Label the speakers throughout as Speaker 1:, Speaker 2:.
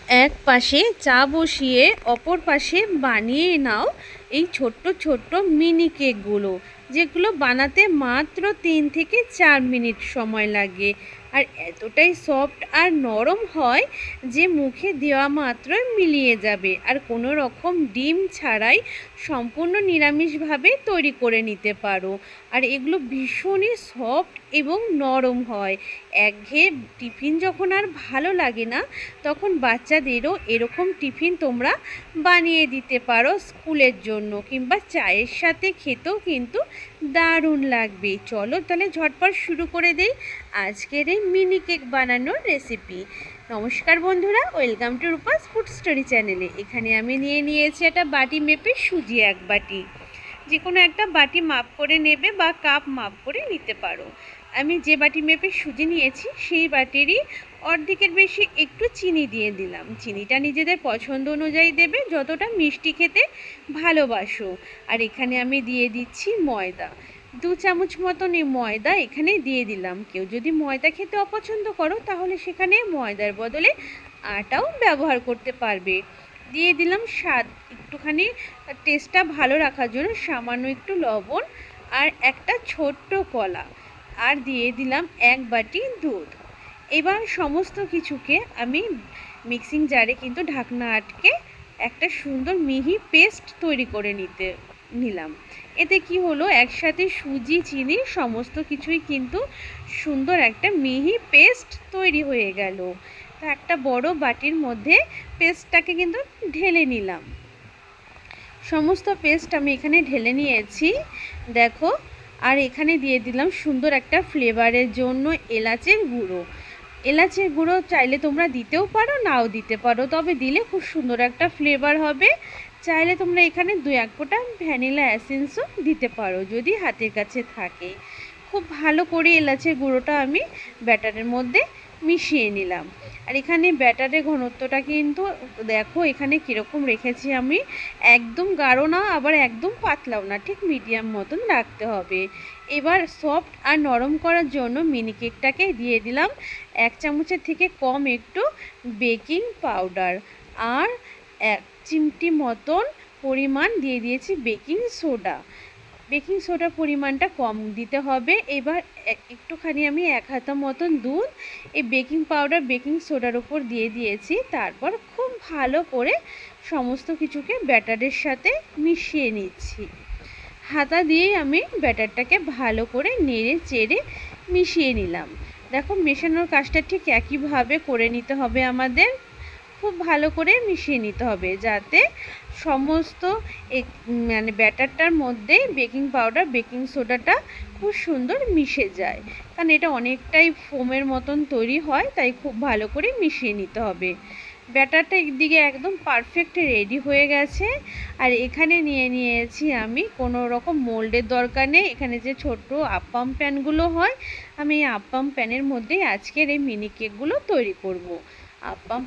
Speaker 1: এক পাশে চা বসিয়ে অপর পাশে বানিয়ে নাও এই ছোট্ট ছোট্ট মিনি কেকগুলো, যেগুলো বানাতে মাত্র 3 থেকে 4 মিনিট সময় লাগে। আর এতটাই সফট আর নরম হয় যে মুখে দেওয়া মাত্রই মিলিয়ে যাবে। আর কোনো রকম ডিম ছাড়াই সম্পূর্ণ নিরামিষভাবে তৈরি করে নিতে পারো। আর এগুলো ভীষণই সফট এবং নরম হয়। একঘেয়ে টিফিন যখন আর ভালো লাগে না, তখন বাচ্চাদেরও এরকম টিফিন তোমরা বানিয়ে দিতে পারো স্কুলের জন্য, কিংবা চায়ের সাথে খেতেও কিন্তু দারুণ লাগবে। চলো তাহলে ঝটপট শুরু করে দেই আজকের এই মিনি কেক বানানোর রেসিপি। নমস্কার বন্ধুরা, welcome to Rupa's food story চ্যানেলে। এখানে আমি নিয়েছি একটা বাটি মেপে সুজি 1 বাটি। যে কোনো একটা বাটি মাপ করে নেবে বা কাপ মাপ করে নিতে পারো। আমি যে বাটি মেপে সুজি নিয়েছি সেই বাটিরই অর্ধেকের বেশি একটু চিনি দিয়ে দিলাম। চিনিটা নিজেদের পছন্দ অনুযায়ী দেবে, যতটা মিষ্টি খেতে ভালোবাসো। আর এখানে আমি দিয়ে দিচ্ছি ময়দা। 2 চামচ মতন এই ময়দা এখানে দিয়ে দিলাম। কেউ যদি ময়দা খেতে অপছন্দ করো তাহলে সেখানে ময়দার বদলে আটাও ব্যবহার করতে পারবে। দিয়ে দিলাম স্বাদ একটুখানি টেস্টটা ভালো রাখার জন্য সামান্য একটু লবণ আর একটা ছোট্ট কলা, আর দিয়ে দিলাম 1 বাটি দুধ। এবার সমস্ত কিছুকে আমি মিক্সিং জারে কিন্তু ঢাকনা আটকে একটা সুন্দর মিহি পেস্ট তৈরি করে নিলাম। এতে কি হলো, একসাথে সুজি চিনি সমস্ত কিছুই কিন্তু সুন্দর একটা মিহি পেস্ট তৈরি হয়ে গেল। তো একটা বড় বাটির মধ্যে পেস্টটাকে কিন্তু ঢেলে নিলাম। সমস্ত পেস্ট আমি এখানে ঢেলে নিয়েছি, দেখো। আর এখানে দিয়ে দিলাম সুন্দর একটা ফ্লেভারের জন্য এলাচের গুঁড়ো। এলাচের গুঁড়ো চাইলে তোমরা দিতেও পারো, নাও দিতে পারো, তবে দিলে খুব সুন্দর একটা ফ্লেভার হবে। চাইলে তোমরা এখানে 2-1 ফোঁটা ভ্যানিলা এসেন্সও দিতে পারো যদি হাতের কাছে থাকে। খুব ভালো করে এলাচের গুঁড়োটা আমি ব্যাটারের মধ্যে মিশিয়ে নিলাম। আর এখানে ব্যাটারের ঘনত্বটা কিন্তু দেখো এখানে কীরকম রেখেছি আমি, একদম গাঢ় না আবার একদম পাতলাও না, ঠিক মিডিয়াম মতন রাখতে হবে। এবার সফট আর নরম করার জন্য মিনি কেকটাকে দিয়ে দিলাম 1 চামচের থেকে কম একটু বেকিং পাউডার, আর 1 চিমটি মতন পরিমাণ দিয়ে দিয়েছি বেকিং সোডা। বেকিং সোডার পরিমাণটা কম দিতে হবে। এবার একটুখানি আমি 1 হাতা মতন দুধ এই বেকিং পাউডার বেকিং সোডার উপর দিয়ে দিয়েছি। তারপর খুব ভালো করে সমস্ত কিছুকে ব্যাটারের সাথে মিশিয়ে নিচ্ছি। হাতা দিয়েই আমি ব্যাটারটাকে ভালো করে নেড়ে চেড়ে মিশিয়ে নিলাম। দেখো মেশানোর কাজটা ঠিক একইভাবে করে নিতে হবে আমাদের। খুব ভালো করে মিশিয়ে নিতে হবে যাতে সমস্ত মানে ব্যাটারটার মধ্যে বেকিং পাউডার বেকিং সোডাটা খুব সুন্দর মিশে যায়, কারণ এটা অনেকটাই ফোমের মতন তৈরি হয়, তাই খুব ভালো করে মিশিয়ে নিতে হবে। ব্যাটারটা একদিকে একদম পারফেক্ট রেডি হয়ে গেছে। আর এখানে নিয়েছি আমি, কোনো রকম মোল্ডের দরকার নেই। এখানে যে ছোট আপ্পাম প্যানগুলো হয়, আমি এই আপ্পাম প্যানের মধ্যেই আজকের এই মিনি কেকগুলো তৈরি করব। আপ্পাম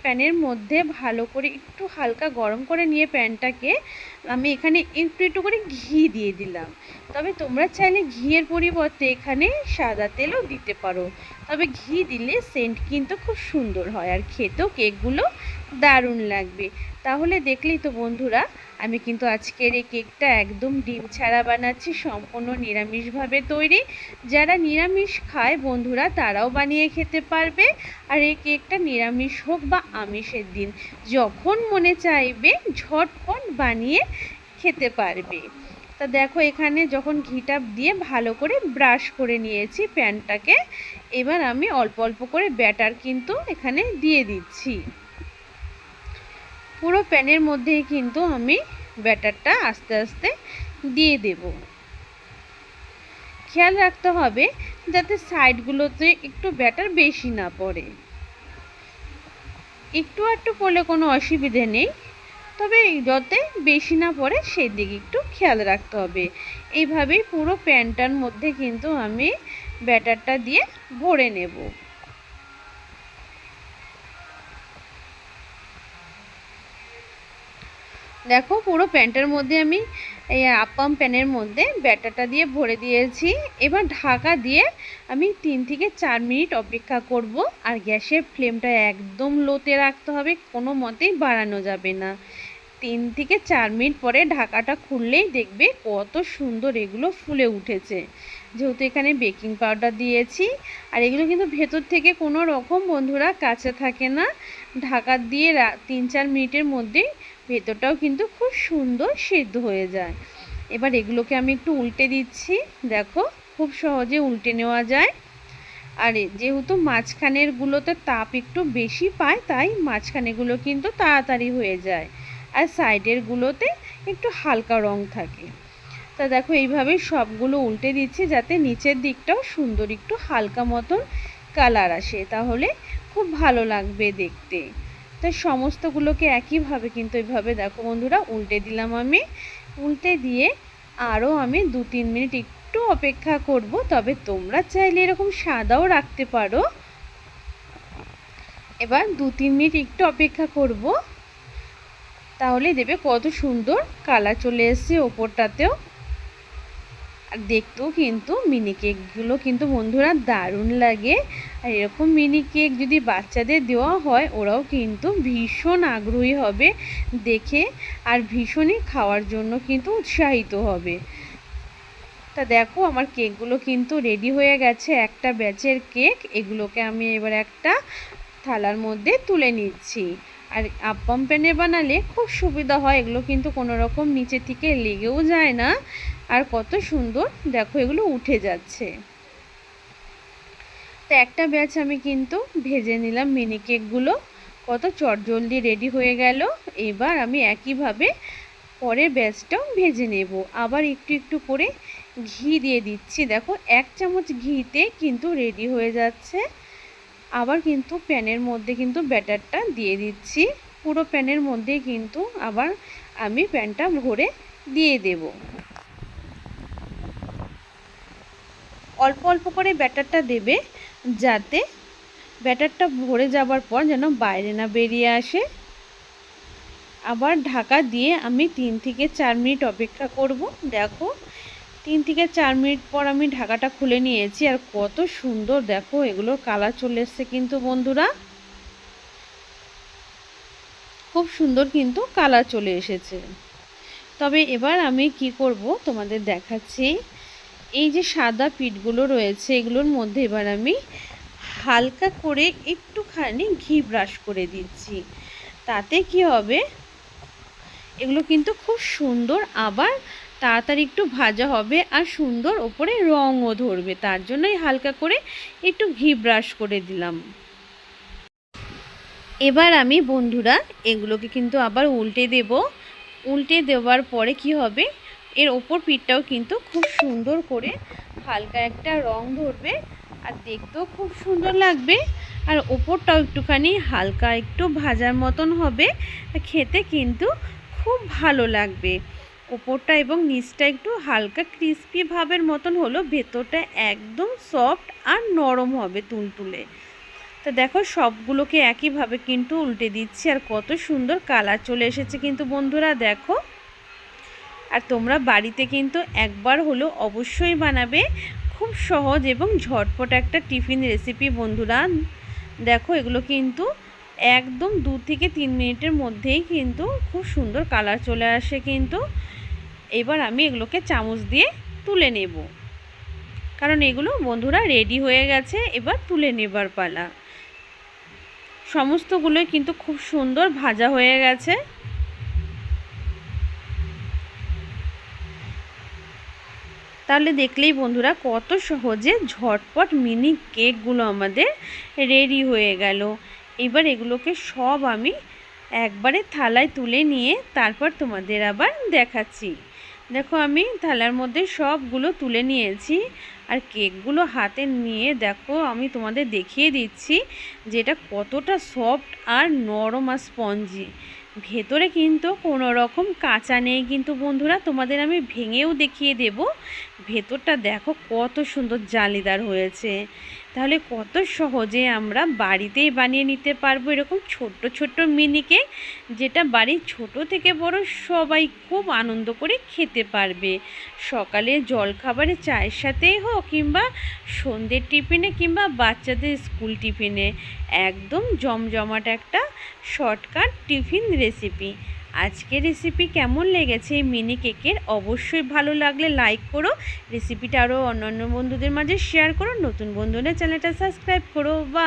Speaker 1: প্যানের মধ্যে ভালো করে একটু হালকা গরম করে নিয়ে প্যানটাকে আমি এখানে একটু করে ঘি দিয়ে দিলাম। তবে তোমরা চাইলে ঘিয়ের পরিবর্তে এখানে সাদা তেলও দিতে পারো, তবে ঘি দিলে সেন্ট কিন্তু খুব সুন্দর হয় আর খেতেও কেকগুলো দারুণ লাগবে। তাহলে দেখলেই তো বন্ধুরা, আমি কিন্তু আজকের এই কেকটা একদম ডিম ছাড়া বানাচ্ছি, সম্পূর্ণ নিরামিষভাবে তৈরি। যারা নিরামিষ খায় বন্ধুরা তারাও বানিয়ে খেতে পারবে। আর এই কেকটা নিরামিষ হোক বা আমিষের দিন যখন মনে চাইবে ঝটপট বানিয়ে খেতে পারবে। তা দেখো এখানে যখন ঘিটা দিয়ে ভালো করে ব্রাশ করে নিয়েছি প্যানটাকে, এবার আমি অল্প অল্প করে ব্যাটার কিন্তু এখানে দিয়ে দিচ্ছি। পুরো প্যানের মধ্যেই কিন্তু আমি ব্যাটারটা আস্তে আস্তে দিয়ে দেব। খেয়াল রাখতে হবে যাতে সাইডগুলোতে একটু ব্যাটার বেশি না পড়ে। একটু আধটু পড়লে কোনো অসুবিধে নেই, তবে যাতে বেশি না পড়ে সেই দিকে একটু খেয়াল রাখতে হবে। এইভাবেই পুরো প্যানটার মধ্যে কিন্তু আমি ব্যাটারটা দিয়ে ভরে নেব। দেখো পুরো প্যানটার মধ্যে আমি এই আপ্পাম প্যানের মধ্যে ব্যাটারটা দিয়ে ভরে দিয়েছি। এবার ঢাকা দিয়ে আমি 3 থেকে 4 মিনিট অপেক্ষা করব। আর গ্যাসের ফ্লেমটা একদম লোতে রাখতে হবে, কোনো মতেই বাড়ানো যাবে না। 3 থেকে 4 মিনিট পরে ঢাকাটা খুললেই দেখবে কত সুন্দর এগুলো ফুলে উঠেছে। যেহেতু এখানে বেকিং পাউডার দিয়েছি, আর এগুলো কিন্তু ভেতর থেকে কোনো রকম বন্ধুরা কাঁচা থাকে না। ঢাকা দিয়ে 3-4 মিনিটের মধ্যেই ভেতরটাও কিন্তু খুব সুন্দর সেদ্ধ হয়ে যায়। এবার এগুলোকে আমি একটু উল্টে দিচ্ছি। দেখো খুব সহজে উল্টে নেওয়া যায়। আর যেহেতু মাঝখানেরগুলোতে তাপ একটু বেশি পায়, তাই মাঝখানেগুলো কিন্তু তাড়াতাড়ি হয়ে যায়, আর সাইডেরগুলোতে একটু হালকা রং থাকে। তা দেখো এইভাবে সবগুলো উল্টে দিচ্ছি যাতে নিচের দিকটাও সুন্দর একটু হালকা মতন কালার আসে, তাহলে খুব ভালো লাগবে দেখতে। তাই সমস্তগুলোকে একইভাবে কিন্তু এইভাবে দেখো বন্ধুরা উল্টে দিলাম আমি। উল্টে দিয়ে আরও আমি 2-3 মিনিট একটু অপেক্ষা করব। তবে তোমরা চাইলে এরকম সাদাও রাখতে পারো। এবার 2-3 মিনিট একটু অপেক্ষা করব, তাহলে দেবে কত সুন্দর কালার চলে এসেছে ওপরটাতেও। আর দেখতেও কিন্তু মিনি কেকগুলো কিন্তু বন্ধুরা দারুণ লাগে। আর এরকম মিনি কেক যদি বাচ্চাদের দেওয়া হয়, ওরাও কিন্তু ভীষণ আগ্রহী হবে দেখে, আর ভীষণই খাওয়ার জন্য কিন্তু উৎসাহিত হবে। তা দেখো আমার কেকগুলো কিন্তু রেডি হয়ে গেছে, একটা ব্যাচের কেক। এগুলোকে আমি এবার একটা থালার মধ্যে তুলে নিচ্ছি। আর আপ্পাম প্যানে বানালে খুব সুবিধা হয়, এগুলো কিন্তু কোনো রকম নিচে থেকে লেগেও যায় না। আর কত সুন্দর দেখো এগুলো উঠে যাচ্ছে। তো একটা ব্যাচ আমি কিন্তু ভেজে নিলাম মিনি কেকগুলো, কত চটজলদি রেডি হয়ে গেল। এবার আমি একইভাবে পরের ব্যাচটাও ভেজে নেব। আবার একটু একটু করে ঘি দিয়ে দিচ্ছি। দেখো 1 চামচ ঘিতে কিন্তু রেডি হয়ে যাচ্ছে। আবার কিন্তু প্যানের মধ্যে কিন্তু ব্যাটারটা দিয়ে দিচ্ছি। পুরো প্যানের মধ্যে কিন্তু আবার আমি প্যানটা ভরে দিয়ে দেব। অল্প অল্প করে ব্যাটারটা দেবে, যাতে ব্যাটারটা ভরে যাবার পর যেন বাইরে না বেরিয়ে আসে। আবার ঢাকা দিয়ে আমি 3 থেকে 4 মিনিট অপেক্ষা করব। দেখো 3 থেকে 4 মিনিট পর আমি ঢাকাটা খুলে নিয়েছি। আর কত সুন্দর দেখো এগুলোর কালার চলে এসছে কিন্তু বন্ধুরা, খুব সুন্দর কিন্তু কালার চলে এসেছে। তবে এবার আমি কি করব তোমাদের দেখাচ্ছি। এই যে সাদা পিঠগুলো রয়েছে, এগুলোর মধ্যে এবার আমি হালকা করে একটুখানি ঘি ব্রাশ করে দিচ্ছি। তাতে কি হবে, এগুলো কিন্তু খুব সুন্দর আবার তাড়াতাড়ি একটু ভাজা হবে, আর সুন্দর ওপরে রঙও ধরবে। তার জন্যই হালকা করে একটু ঘি ব্রাশ করে দিলাম। এবার আমি বন্ধুরা এগুলোকে কিন্তু আবার উল্টে দেব। উল্টে দেওয়ার পরে কি হবে, এর ওপর পিঠটাও কিন্তু খুব সুন্দর করে হালকা একটা রং ধরবে, আর দেখতেও খুব সুন্দর লাগবে। আর ওপরটাও একটুখানি হালকা একটু ভাজার মতন হবে, খেতে কিন্তু খুব ভালো লাগবে। ওপরটা এবং নিচটা একটু হালকা ক্রিস্পি ভাবের মতন হলো, ভেতরটা একদম সফট আর নরম হবে তুলতুলে। তো দেখো সবগুলোকে একইভাবে কিন্তু উল্টে দিচ্ছি। আর কত সুন্দর কালার চলে এসেছে কিন্তু বন্ধুরা দেখো। আর তোমরা বাড়িতে কিন্তু একবার হলো অবশ্যই বানাবে, খুব সহজ এবং ঝটপট একটা টিফিন রেসিপি বন্ধুরা। দেখো এগুলো কিন্তু একদম 2 থেকে 3 মিনিটের মধ্যেই কিন্তু খুব সুন্দর কালার চলে আসে কিন্তু। এবার আমি এগুলোকে চামচ দিয়ে তুলে নেব, কারণ এগুলো বন্ধুরা রেডি হয়ে গেছে। এবার তুলে নেবার পালা। সমস্তগুলোই কিন্তু খুব সুন্দর ভাজা হয়ে গেছে। তাহলে দেখলেই বন্ধুরা কত সহজে ঝটপট মিনি কেকগুলো আমাদের রেডি হয়ে গেল। এবার এগুলোকে সব আমি একবারে থালায় তুলে নিয়ে তারপর তোমাদের আবার দেখাচ্ছি। দেখো আমি থালার মধ্যে সবগুলো তুলে নিয়েছি। আর কেকগুলো হাতে নিয়ে দেখো আমি তোমাদের দেখিয়ে দিচ্ছি যেটা কতটা সফট আর নরম আর স্পঞ্জি। ভেতরে কিন্তু কোনো রকম কাঁচা নেই কিন্তু বন্ধুরা, তোমাদের আমি ভেঙেও দেখিয়ে দেব। ভেতরটা দেখো কত সুন্দর জালিদার হয়েছে। তাহলে কত সহজে আমরা বাড়িতেই বানিয়ে নিতে পারবো এরকম ছোট্ট ছোট্ট মিনি কেক, যেটা বাড়ির ছোট থেকে বড় সবাই খুব আনন্দ করে খেতে পারবে। সকালে জলখাবারে চায়ের সাথেই হোক, কিংবা সন্ধ্যের টিফিনে, কিংবা বাচ্চাদের স্কুল টিফিনে একদম জমজমাট একটা শর্টকাট টিফিন রেসিপি। আজকের রেসিপি কেমন লেগেছে এই মিনি কেকের, অবশ্যই ভালো লাগলে লাইক করো, রেসিপিটা আরও অন্যান্য বন্ধুদের মাঝে শেয়ার করো, নতুন বন্ধুদের চ্যানেলটা সাবস্ক্রাইব করো। বা